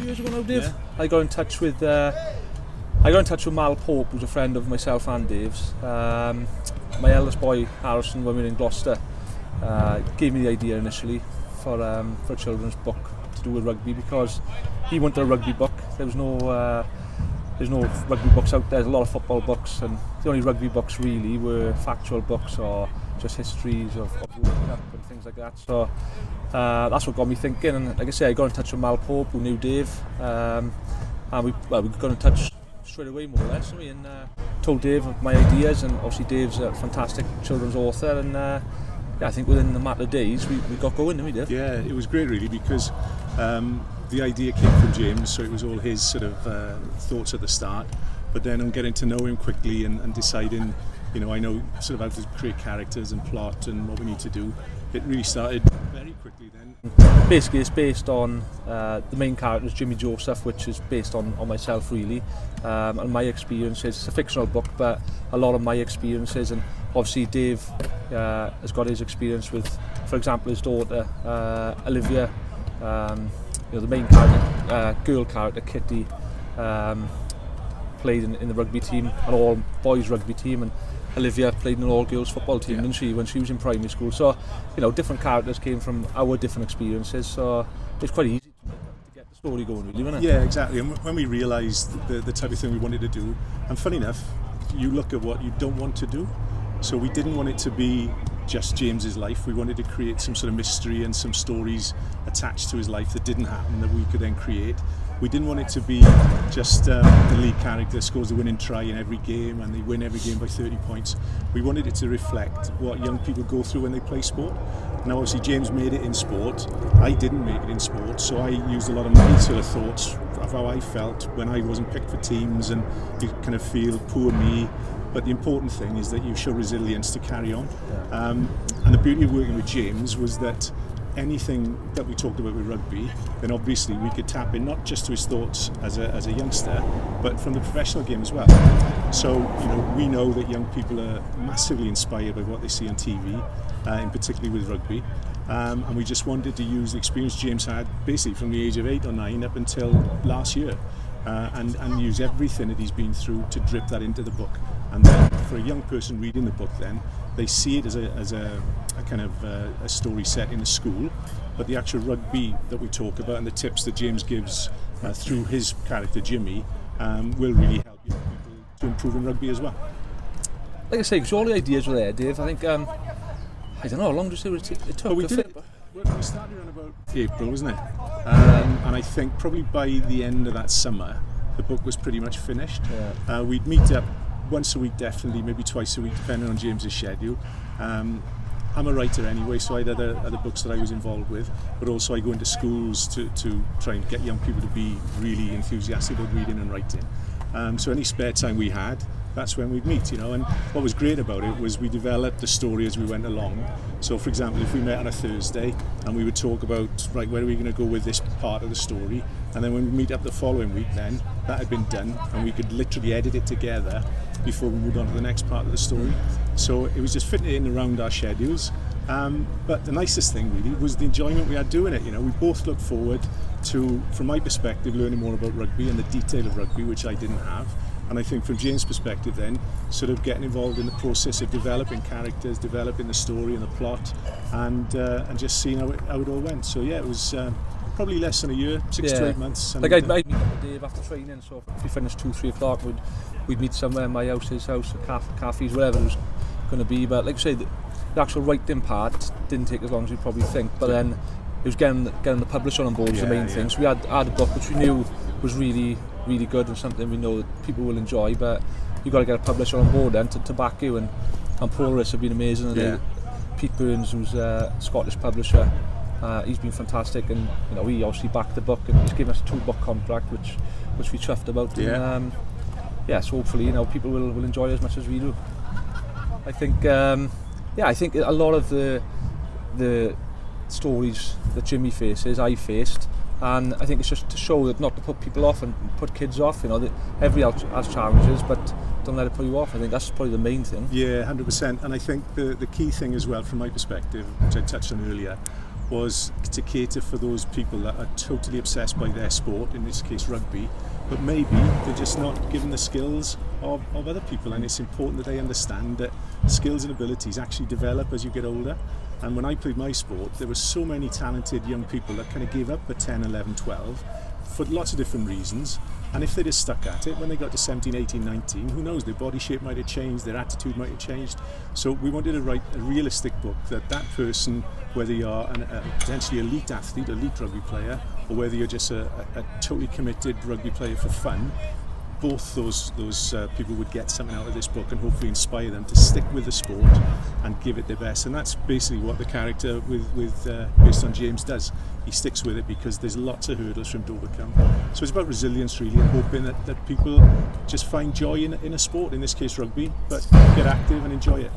years ago now, Dave. Yeah. I got in touch with Mal Pope, who's a friend of myself and Dave's. My eldest boy, Harrison, when we were in Gloucester, gave me the idea initially for a children's book to do with rugby, because he wanted a rugby book. There's no rugby books out there. There's a lot of football books, and the only rugby books really were factual books or just histories of World Cup and things like that. So that's what got me thinking, and like I say, I got in touch with Mal Pope, who knew Dave, and we got in touch straight away, more or less, and told Dave my ideas, and obviously Dave's a fantastic children's author, and I think within a matter of days we got going, didn't we, Dave? Yeah, it was great really, because the idea came from James, so it was all his sort of thoughts at the start, but then on getting to know him quickly and deciding, I know sort of how to create characters and plot and what we need to do, it really started very quickly then. Basically it's based on the main character is Jimmy Joseph, which is based on myself really, and my experiences. It's a fictional book, but a lot of my experiences, and obviously Dave has got his experience with, for example, his daughter Olivia, the main character, girl character Kitty, played in the rugby team, an all boys rugby team, and Olivia played in an all girls football team, didn't she, when she was in primary school. So different characters came from our different experiences, so it's quite easy to get the story going really, wasn't it? Yeah, exactly. And when we realised the type of thing we wanted to do, and funny enough, you look at what you don't want to do, so we didn't want it to be just James's life. We wanted to create some sort of mystery and some stories attached to his life that didn't happen that we could then create. We didn't want it to be just the lead character scores the winning try in every game and they win every game by 30 points. We wanted it to reflect what young people go through when they play sport. Now obviously James made it in sport, I didn't make it in sport, so I used a lot of my sort of thoughts of how I felt when I wasn't picked for teams, and you kind of feel poor me. But the important thing is that you show resilience to carry on. And the beauty of working with James was that anything that we talked about with rugby, then obviously we could tap in not just to his thoughts as a youngster, but from the professional game as well. So we know that young people are massively inspired by what they see on TV, in particularly with rugby. And we just wanted to use the experience James had basically from the age of 8 or 9 up until last year, and use everything that he's been through to drip that into the book. And then for a young person reading the book, then they see it as a kind of a story set in a school, but the actual rugby that we talk about and the tips that James gives through his character Jimmy will really help young people to improve in rugby as well. Like I say, because all the ideas were there, Dave. I think I don't know how long did you say it took? Oh, we started around about April, wasn't it? And I think probably by the end of that summer the book was pretty much finished. We'd meet up once a week, definitely, maybe twice a week, depending on James's schedule. I'm a writer anyway, so I had other books that I was involved with, but also I go into schools to try and get young people to be really enthusiastic about reading and writing. So any spare time we had, that's when we'd meet, and what was great about it was we developed the story as we went along. So for example, if we met on a Thursday and we would talk about, right, where are we going to go with this part of the story, and then when we meet up the following week, then that had been done and we could literally edit it together before we moved on to the next part of the story. So it was just fitting it in around our schedules. But the nicest thing really was the enjoyment we had doing it. We both looked forward to, from my perspective, learning more about rugby and the detail of rugby, which I didn't have. And I think from James' perspective then, sort of getting involved in the process of developing characters, developing the story and the plot, and just seeing how it all went. So yeah, it was probably less than a year, 6 to 8 months. Like I'd meet up with Dave after training, so if we finished 2-3 o'clock, we'd meet somewhere in my house, his house, cafes, whatever it was going to be. But like I say, the actual writing part didn't take as long as you probably think, but then it was getting the publisher on board was the main thing. So we had a book which we knew was really, really good and something we know that people will enjoy, but you've got to get a publisher on board then to back you, and Paulus have been amazing. And Pete Burns, who's a Scottish publisher, he's been fantastic, and he obviously backed the book and he's given us a 2-book contract which we chuffed about. And, so hopefully people will enjoy it as much as we do. I think I think a lot of the stories that Jimmy faces, I faced, and I think it's just to show that not to put people off and put kids off. That everybody has challenges, but don't let it put you off. I think that's probably the main thing. Yeah, 100%. And I think the key thing as well, from my perspective, which I touched on earlier, was to cater for those people that are totally obsessed by their sport, in this case rugby, but maybe they're just not given the skills of other people, and it's important that they understand that skills and abilities actually develop as you get older. And when I played my sport, there were so many talented young people that kind of gave up at 10, 11, 12 for lots of different reasons, and if they just stuck at it, when they got to 17, 18, 19, who knows, their body shape might have changed, their attitude might have changed. So we wanted to write a realistic book that person, whether you're a potentially elite athlete, elite rugby player, or whether you're just a totally committed rugby player for fun, both those people would get something out of this book and hopefully inspire them to stick with the sport and give it their best. And that's basically what the character based on James does. He sticks with it because there's lots of hurdles for him to overcome. So it's about resilience really, and hoping that people just find joy in a sport, in this case rugby, but get active and enjoy it.